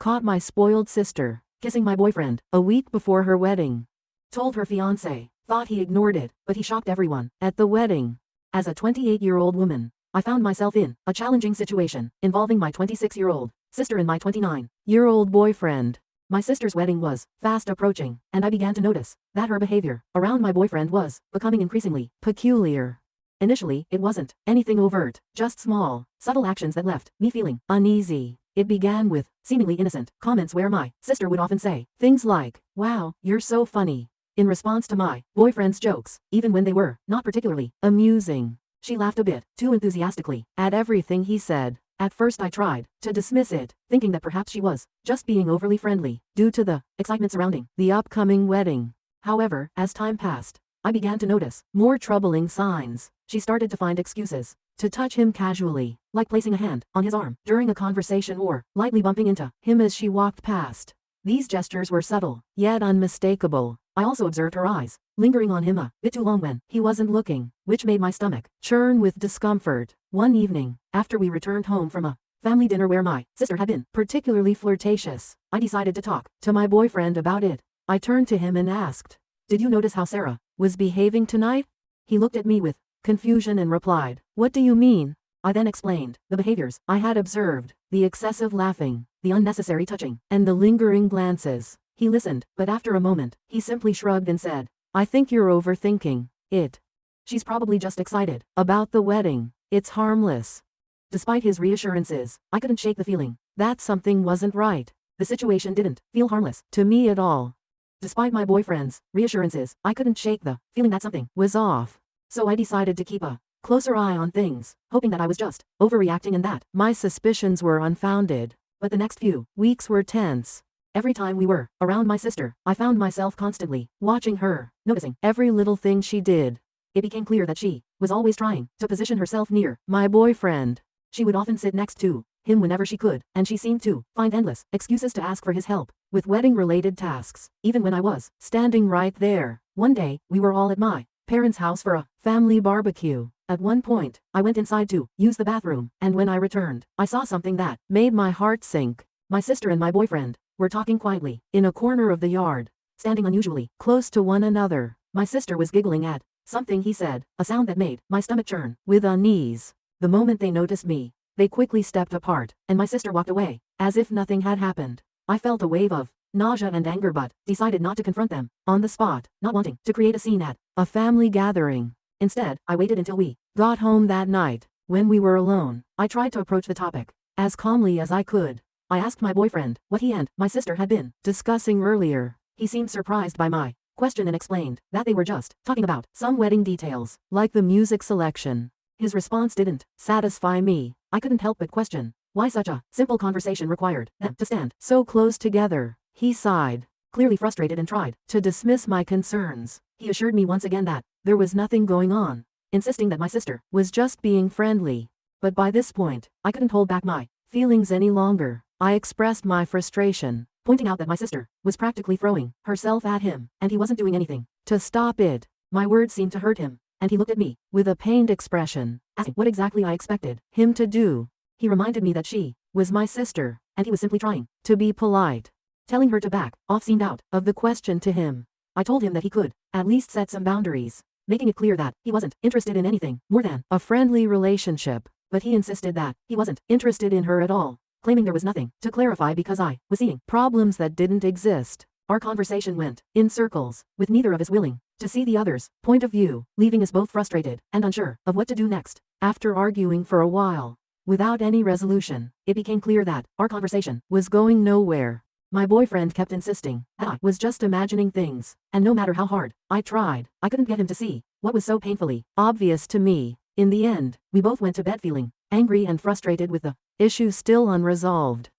Caught my spoiled sister kissing my boyfriend a week before her wedding. Told her fiancé. Thought he ignored it, but he shocked everyone at the wedding. As a 28-year-old woman, I found myself in a challenging situation involving my 26-year-old sister and my 29-year-old boyfriend. My sister's wedding was fast approaching, and I began to notice that her behavior around my boyfriend was becoming increasingly peculiar. Initially, it wasn't anything overt, just small, subtle actions that left me feeling uneasy. It began with seemingly innocent comments where my sister would often say things like, "Wow, you're so funny," in response to my boyfriend's jokes, even when they were not particularly amusing. She laughed a bit too enthusiastically at everything he said. At first I tried to dismiss it, thinking that perhaps she was just being overly friendly due to the excitement surrounding the upcoming wedding. However, as time passed, I began to notice more troubling signs. She started to find excuses to touch him casually, like placing a hand on his arm during a conversation or lightly bumping into him as she walked past. These gestures were subtle, yet unmistakable. I also observed her eyes lingering on him a bit too long when he wasn't looking, which made my stomach churn with discomfort. One evening, after we returned home from a family dinner where my sister had been particularly flirtatious, I decided to talk to my boyfriend about it. I turned to him and asked, "Did you notice how Sarah was behaving tonight?" He looked at me with confusion and replied, "What do you mean?" I then explained the behaviors I had observed, the excessive laughing, the unnecessary touching, and the lingering glances. He listened, but after a moment, he simply shrugged and said, "I think you're overthinking it. She's probably just excited about the wedding. It's harmless." Despite his reassurances, I couldn't shake the feeling that something wasn't right. The situation didn't feel harmless to me at all. Despite my boyfriend's reassurances, I couldn't shake the feeling that something was off. So I decided to keep a closer eye on things, hoping that I was just overreacting and that my suspicions were unfounded. But the next few weeks were tense. Every time we were around my sister, I found myself constantly watching her, noticing every little thing she did. It became clear that she was always trying to position herself near my boyfriend. She would often sit next to him whenever she could, and she seemed to find endless excuses to ask for his help with wedding-related tasks, even when I was standing right there. One day, we were all at my parents' house for a family barbecue. At one point, I went inside to use the bathroom, and when I returned, I saw something that made my heart sink. My sister and my boyfriend were talking quietly in a corner of the yard, standing unusually close to one another. My sister was giggling at something he said, a sound that made my stomach churn with unease. The moment they noticed me, they quickly stepped apart, and my sister walked away, as if nothing had happened. I felt a wave of nausea and anger but decided not to confront them on the spot, not wanting to create a scene at a family gathering. Instead, I waited until we got home that night. When we were alone, I tried to approach the topic as calmly as I could. I asked my boyfriend what he and my sister had been discussing earlier. He seemed surprised by my question and explained that they were just talking about some wedding details, like the music selection. His response didn't satisfy me. I couldn't help but question why such a simple conversation required them to stand so close together. He sighed, clearly frustrated, and tried to dismiss my concerns. He assured me once again that there was nothing going on, insisting that my sister was just being friendly. But by this point, I couldn't hold back my feelings any longer. I expressed my frustration, pointing out that my sister was practically throwing herself at him, and he wasn't doing anything to stop it. My words seemed to hurt him, and he looked at me with a pained expression, asking what exactly I expected him to do. He reminded me that she was my sister, and he was simply trying to be polite. Telling her to back off seemed out of the question to him. I told him that he could at least set some boundaries, making it clear that he wasn't interested in anything more than a friendly relationship. But he insisted that he wasn't interested in her at all, claiming there was nothing to clarify because I was seeing problems that didn't exist. Our conversation went in circles, with neither of us willing to see the other's point of view, leaving us both frustrated and unsure of what to do next. After arguing for a while, without any resolution, it became clear that our conversation was going nowhere. My boyfriend kept insisting that I was just imagining things, and no matter how hard I tried, I couldn't get him to see what was so painfully obvious to me. In the end, we both went to bed feeling angry and frustrated with the issue still unresolved.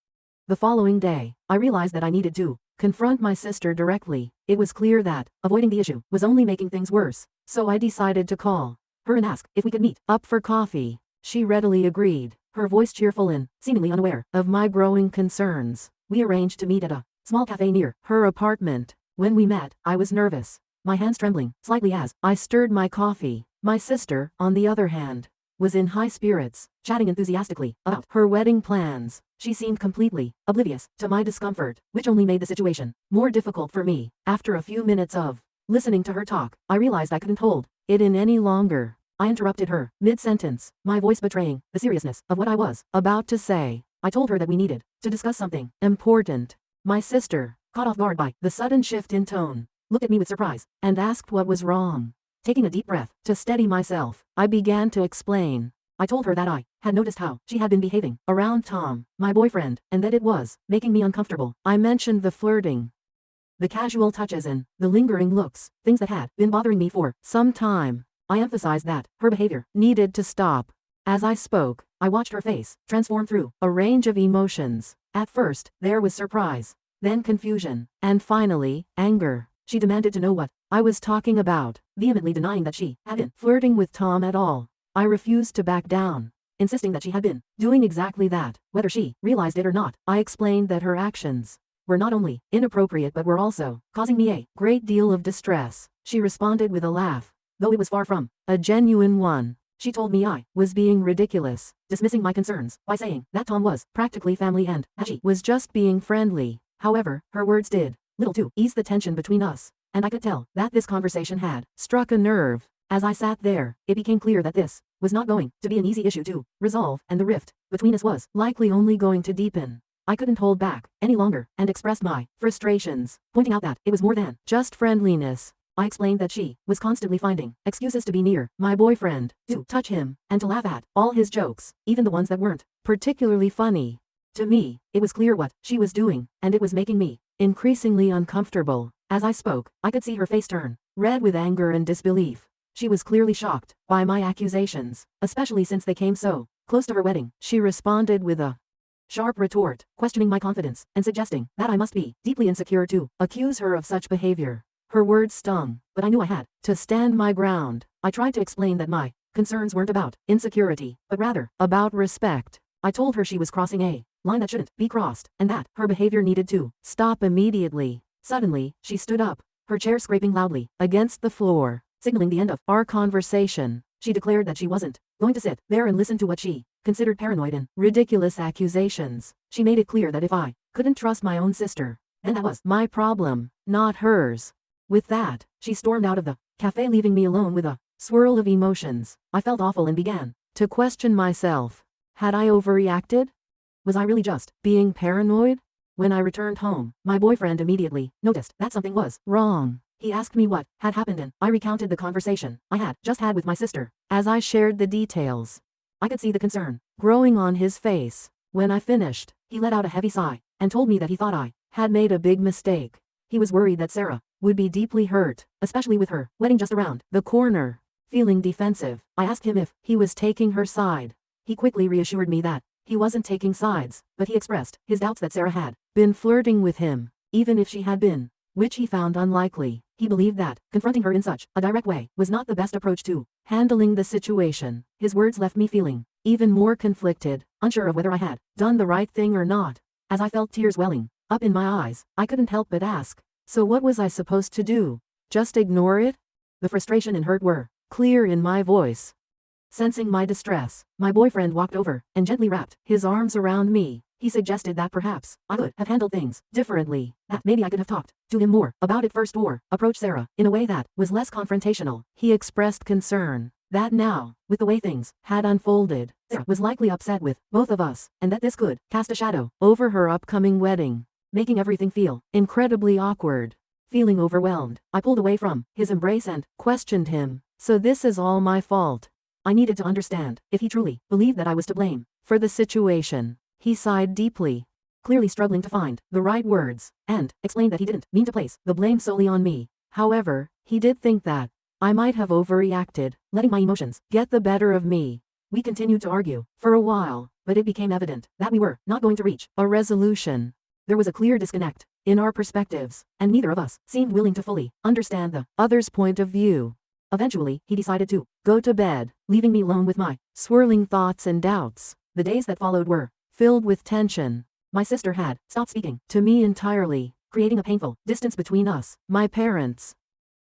The following day, I realized that I needed to confront my sister directly. It was clear that avoiding the issue was only making things worse, so I decided to call her and ask if we could meet up for coffee. She readily agreed, her voice cheerful and seemingly unaware of my growing concerns. We arranged to meet at a small cafe near her apartment. When we met, I was nervous, my hands trembling slightly as I stirred my coffee. My sister, on the other hand, was in high spirits, chatting enthusiastically about her wedding plans. She seemed completely oblivious to my discomfort, which only made the situation more difficult for me. After a few minutes of listening to her talk, I realized I couldn't hold it in any longer. I interrupted her mid-sentence, my voice betraying the seriousness of what I was about to say. I told her that we needed to discuss something important. My sister, caught off guard by the sudden shift in tone, looked at me with surprise and asked what was wrong. Taking a deep breath to steady myself, I began to explain. I told her that I had noticed how she had been behaving around Tom, my boyfriend, and that it was making me uncomfortable. I mentioned the flirting, the casual touches and the lingering looks, things that had been bothering me for some time. I emphasized that her behavior needed to stop. As I spoke, I watched her face transform through a range of emotions. At first, there was surprise, then confusion, and finally, anger. She demanded to know what I was talking about, vehemently denying that she had been flirting with Tom at all. I refused to back down, insisting that she had been doing exactly that, whether she realized it or not. I explained that her actions were not only inappropriate but were also causing me a great deal of distress. She responded with a laugh, though it was far from a genuine one. She told me I was being ridiculous, dismissing my concerns by saying that Tom was practically family and that she was just being friendly. However, her words did little to ease the tension between us, and I could tell that this conversation had struck a nerve. As I sat there, it became clear that this was not going to be an easy issue to resolve, and the rift between us was likely only going to deepen. I couldn't hold back any longer and expressed my frustrations, pointing out that it was more than just friendliness. I explained that she was constantly finding excuses to be near my boyfriend, to touch him, and to laugh at all his jokes, even the ones that weren't particularly funny. To me, it was clear what she was doing, and it was making me increasingly uncomfortable. As I spoke, I could see her face turn red with anger and disbelief. She was clearly shocked by my accusations, especially since they came so close to her wedding. She responded with a sharp retort, questioning my confidence and suggesting that I must be deeply insecure to accuse her of such behavior. Her words stung, but I knew I had to stand my ground. I tried to explain that my concerns weren't about insecurity, but rather about respect. I told her she was crossing a line that shouldn't be crossed, and that her behavior needed to stop immediately. Suddenly, she stood up, her chair scraping loudly against the floor, signaling the end of our conversation. She declared that she wasn't going to sit there and listen to what she considered paranoid and ridiculous accusations. She made it clear that if I couldn't trust my own sister, then that was my problem, not hers. With that, she stormed out of the cafe, leaving me alone with a swirl of emotions. I felt awful and began to question myself. Had I overreacted? Was I really just being paranoid? When I returned home, my boyfriend immediately noticed that something was wrong. He asked me what had happened and I recounted the conversation I had just had with my sister. As I shared the details, I could see the concern growing on his face. When I finished, he let out a heavy sigh and told me that he thought I had made a big mistake. He was worried that Sarah would be deeply hurt, especially with her wedding just around the corner. Feeling defensive, I asked him if he was taking her side. He quickly reassured me that he wasn't taking sides, but he expressed his doubts that Sarah had been flirting with him, even if she had been, which he found unlikely. He believed that confronting her in such a direct way was not the best approach to handling the situation. His words left me feeling even more conflicted, unsure of whether I had done the right thing or not. As I felt tears welling up in my eyes, I couldn't help but ask, so what was I supposed to do? Just ignore it? The frustration and hurt were clear in my voice. Sensing my distress, my boyfriend walked over and gently wrapped his arms around me. He suggested that perhaps I could have handled things differently, that maybe I could have talked to him more about it first or approached Sarah in a way that was less confrontational. He expressed concern that now, with the way things had unfolded, Sarah was likely upset with both of us, and that this could cast a shadow over her upcoming wedding, making everything feel incredibly awkward. Feeling overwhelmed, I pulled away from his embrace and questioned him. So this is all my fault? I needed to understand if he truly believed that I was to blame for the situation. He sighed deeply, clearly struggling to find the right words, and explained that he didn't mean to place the blame solely on me. However, he did think that I might have overreacted, letting my emotions get the better of me. We continued to argue for a while, but it became evident that we were not going to reach a resolution. There was a clear disconnect in our perspectives, and neither of us seemed willing to fully understand the other's point of view. Eventually, he decided to go to bed, leaving me alone with my swirling thoughts and doubts. The days that followed were filled with tension. My sister had stopped speaking to me entirely, creating a painful distance between us. My parents,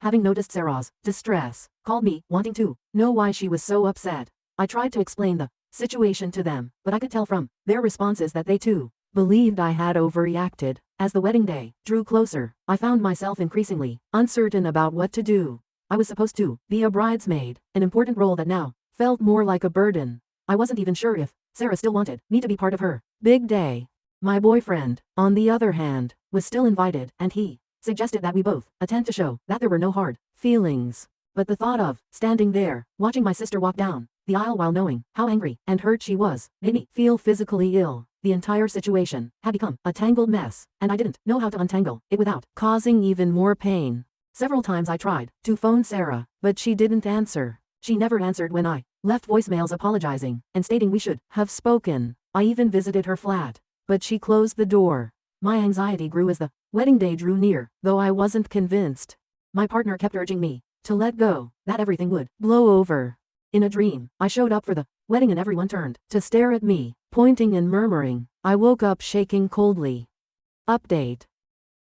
having noticed Sarah's distress, called me, wanting to know why she was so upset. I tried to explain the situation to them, but I could tell from their responses that they too believed I had overreacted. As the wedding day drew closer, I found myself increasingly uncertain about what to do. I was supposed to be a bridesmaid, an important role that now felt more like a burden. I wasn't even sure if Sarah still wanted me to be part of her big day. My boyfriend, on the other hand, was still invited, and he suggested that we both attend to show that there were no hard feelings. But the thought of standing there, watching my sister walk down the aisle while knowing how angry and hurt she was, made me feel physically ill. The entire situation had become a tangled mess, and I didn't know how to untangle it without causing even more pain. Several times I tried to phone Sarah, but she didn't answer. She never answered when I left voicemails apologizing and stating we should have spoken. I even visited her flat, but she closed the door. My anxiety grew as the wedding day drew near, though I wasn't convinced. My partner kept urging me to let go, that everything would blow over. In a dream, I showed up for the wedding and everyone turned to stare at me, pointing and murmuring. I woke up shaking coldly. Update.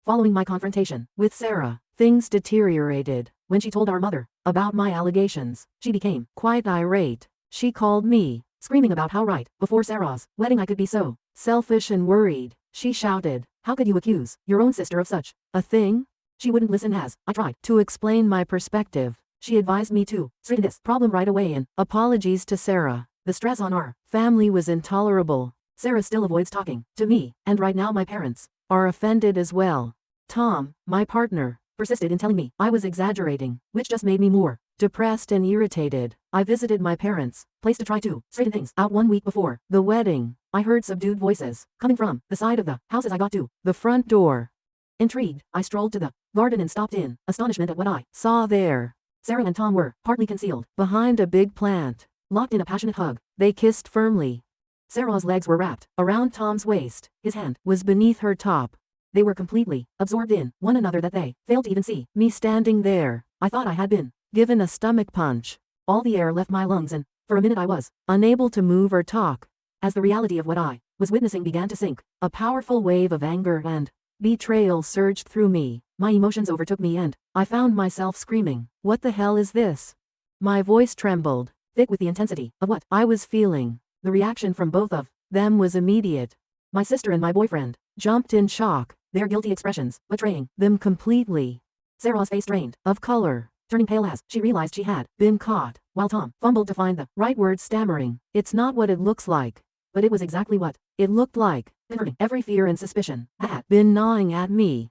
Following my confrontation with Sarah, things deteriorated. When she told our mother about my allegations, she became quite irate. She called me, screaming about how right before Sarah's wedding I could be so selfish and worried. She shouted, "How could you accuse your own sister of such a thing?" She wouldn't listen as I tried to explain my perspective. She advised me to straighten this problem right away and apologies to Sarah. The stress on our family was intolerable. Sarah still avoids talking to me, and right now my parents are offended as well. Tom, my partner, persisted in telling me I was exaggerating, which just made me more depressed and irritated. I visited my parents' place to try to straighten things out 1 week before the wedding. I heard subdued voices coming from the side of the house as I got to the front door. Intrigued, I strolled to the garden and stopped in astonishment at what I saw there. Sarah and Tom were partly concealed behind a big plant. Locked in a passionate hug, they kissed firmly. Sarah's legs were wrapped around Tom's waist. His hand was beneath her top. They were completely absorbed in one another that they failed to even see me standing there. I thought I had been given a stomach punch. All the air left my lungs and, for a minute I was unable to move or talk. As the reality of what I was witnessing began to sink, a powerful wave of anger and betrayal surged through me. My emotions overtook me and I found myself screaming, "What the hell is this?" My voice trembled, thick with the intensity of what I was feeling. The reaction from both of them was immediate. My sister and my boyfriend jumped in shock, their guilty expressions betraying them completely. Sarah's face drained of color, turning pale as she realized she had been caught, while Tom fumbled to find the right words, stammering, "It's not what it looks like." But it was exactly what it looked like, converting every fear and suspicion that had been gnawing at me.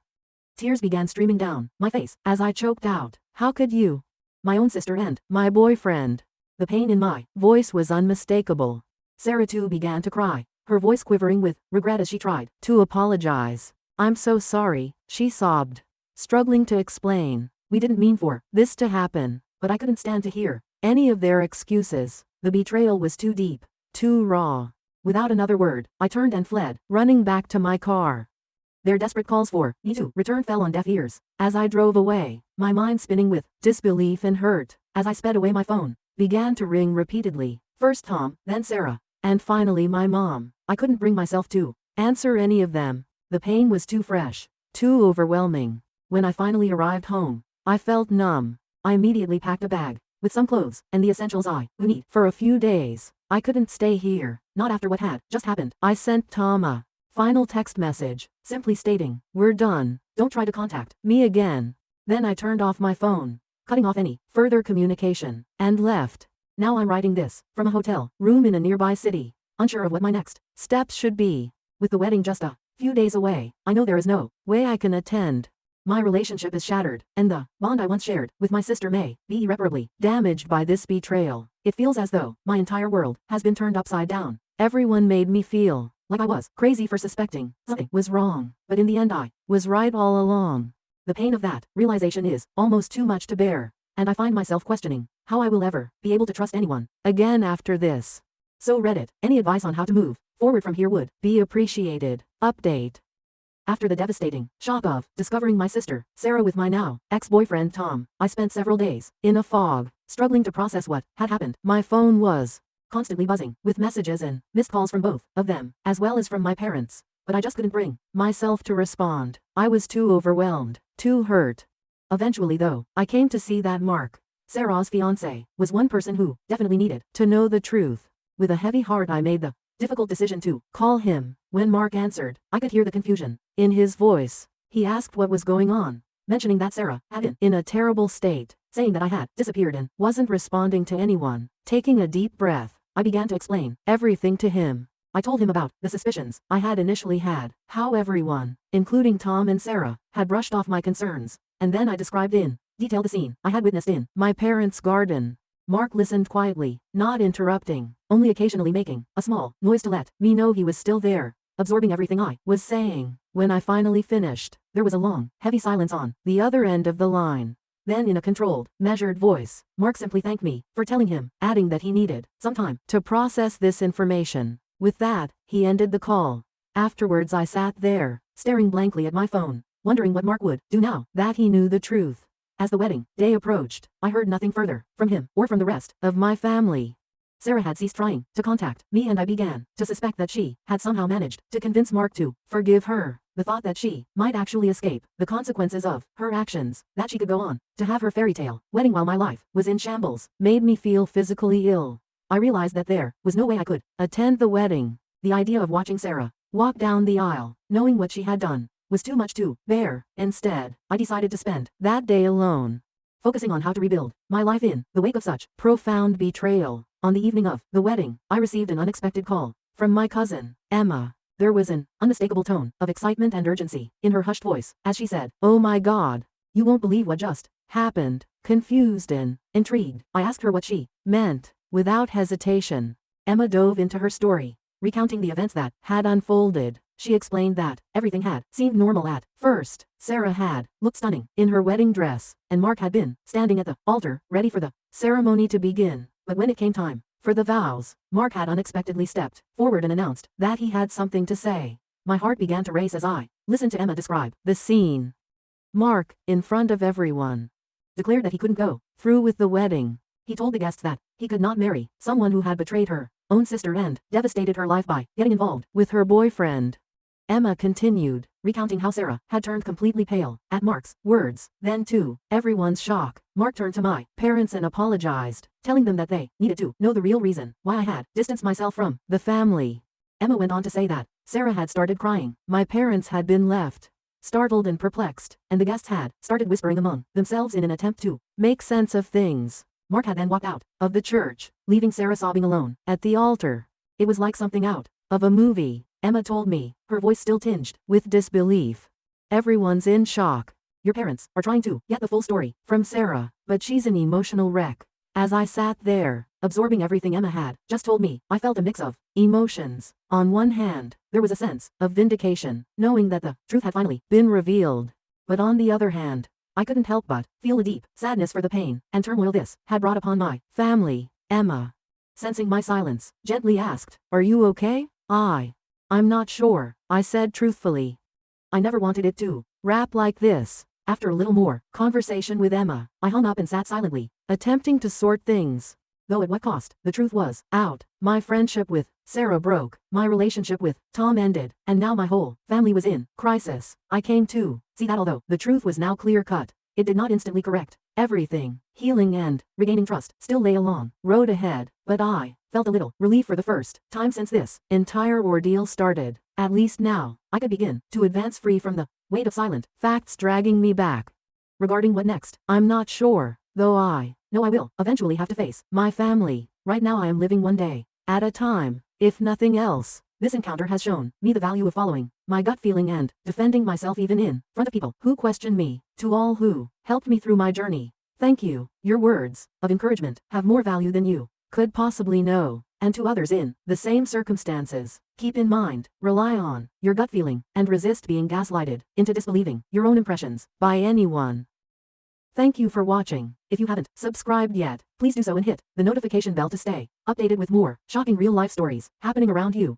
Tears began streaming down my face as I choked out, "How could you?" My own sister and my boyfriend. The pain in my voice was unmistakable. Sarah too began to cry, her voice quivering with regret as she tried to apologize. "I'm so sorry," she sobbed, struggling to explain. "We didn't mean for this to happen," but I couldn't stand to hear any of their excuses. The betrayal was too deep, too raw. Without another word, I turned and fled, running back to my car. Their desperate calls for me to return fell on deaf ears. As I drove away, my mind spinning with disbelief and hurt. As I sped away, my phone began to ring repeatedly. First Tom, then Sarah, and finally my mom. I couldn't bring myself to answer any of them. The pain was too fresh, too overwhelming. When I finally arrived home, I felt numb. I immediately packed a bag with some clothes and the essentials I would need for a few days. I couldn't stay here, not after what had just happened. I sent Tom a final text message, simply stating, "We're done. Don't try to contact me again." Then I turned off my phone, cutting off any further communication, and left. Now I'm writing this from a hotel room in a nearby city, unsure of what my next steps should be. With the wedding just a few days away, I know there is no way I can attend. My relationship is shattered, and the bond I once shared with my sister may be irreparably damaged by this betrayal. It feels as though my entire world has been turned upside down. Everyone made me feel like I was crazy for suspecting something was wrong, but in the end I was right all along. The pain of that realization is almost too much to bear, and I find myself questioning how I will ever be able to trust anyone again after this. So Reddit, any advice on how to move forward from here would be appreciated. Update. After the devastating shock of discovering my sister, Sarah, with my now ex-boyfriend Tom, I spent several days in a fog, struggling to process what had happened. My phone was constantly buzzing with messages and missed calls from both of them, as well as from my parents. But I just couldn't bring myself to respond. I was too overwhelmed, too hurt. Eventually though, I came to see that Mark Sarah's fiancé, was one person who definitely needed to know the truth. With a heavy heart I made the difficult decision to call him. When Mark answered, I could hear the confusion in his voice. He asked what was going on, mentioning that Sarah had been in a terrible state, saying that I had disappeared and wasn't responding to anyone. Taking a deep breath, I began to explain everything to him. I told him about the suspicions I had initially had, how everyone, including Tom and Sarah, had brushed off my concerns, and then I described in detail the scene I had witnessed in my parents' garden. Mark listened quietly, not interrupting, only occasionally making a small noise to let me know he was still there, absorbing everything I was saying. When I finally finished, there was a long, heavy silence on the other end of the line. Then in a controlled, measured voice, Mark simply thanked me for telling him, adding that he needed some time to process this information. With that, he ended the call. Afterwards I sat there, staring blankly at my phone, wondering what Mark would do now that he knew the truth. As the wedding day approached, I heard nothing further from him or from the rest of my family. Sarah had ceased trying to contact me and I began to suspect that she had somehow managed to convince Mark to forgive her. The thought that she might actually escape the consequences of her actions, that she could go on to have her fairy tale wedding while my life was in shambles, made me feel physically ill. I realized that there was no way I could attend the wedding. The idea of watching Sarah walk down the aisle, knowing what she had done, was too much to bear. Instead, I decided to spend that day alone, focusing on how to rebuild my life in the wake of such profound betrayal. On the evening of the wedding, I received an unexpected call from my cousin, Emma. There was an unmistakable tone of excitement and urgency in her hushed voice as she said, "Oh my God, you won't believe what just happened." Confused and intrigued, I asked her what she meant. Without hesitation, Emma dove into her story, recounting the events that had unfolded. She explained that everything had seemed normal at first. Sarah had looked stunning in her wedding dress, and Mark had been standing at the altar, ready for the ceremony to begin. But when it came time for the vows, Mark had unexpectedly stepped forward and announced that he had something to say. My heart began to race as I listened to Emma describe the scene. Mark, in front of everyone, declared that he couldn't go through with the wedding. He told the guests that he could not marry someone who had betrayed her own sister and devastated her life by getting involved with her boyfriend. Emma continued, recounting how Sarah had turned completely pale at Mark's words. Then to everyone's shock, Mark turned to my parents and apologized, telling them that they needed to know the real reason why I had distanced myself from the family. Emma went on to say that Sarah had started crying. My parents had been left startled and perplexed, and the guests had started whispering among themselves in an attempt to make sense of things. Mark had then walked out of the church, leaving Sarah sobbing alone at the altar. It was like something out of a movie, Emma told me, her voice still tinged with disbelief. Everyone's in shock. Your parents are trying to get the full story from Sarah, but she's an emotional wreck. As I sat there, absorbing everything Emma had just told me, I felt a mix of emotions. On one hand, there was a sense of vindication, knowing that the truth had finally been revealed. But on the other hand, I couldn't help but feel a deep sadness for the pain and turmoil this had brought upon my family. Emma, sensing my silence, gently asked, "Are you okay?" I'm not sure," I said truthfully. I never wanted it to wrap like this. After a little more conversation with Emma, I hung up and sat silently, attempting to sort things. Though at what cost, the truth was out. My friendship with Sarah broke, my relationship with Tom ended, and now my whole family was in crisis. I came to see that although the truth was now clear-cut, it did not instantly correct everything. Healing and regaining trust still lay a long road ahead, but I felt a little relief for the first time since this entire ordeal started. At least now, I could begin to advance free from the weight of silent facts dragging me back. Regarding what next, I'm not sure, though I know I will eventually have to face my family. Right now I am living one day at a time. If nothing else, this encounter has shown me the value of following my gut feeling and defending myself even in front of people who question me. To all who helped me through my journey, thank you. Your words of encouragement have more value than you could possibly know. And to others in the same circumstances, keep in mind, rely on your gut feeling and resist being gaslighted into disbelieving your own impressions by anyone. Thank you for watching. If you haven't subscribed yet, please do so and hit the notification bell to stay updated with more shocking real-life stories happening around you.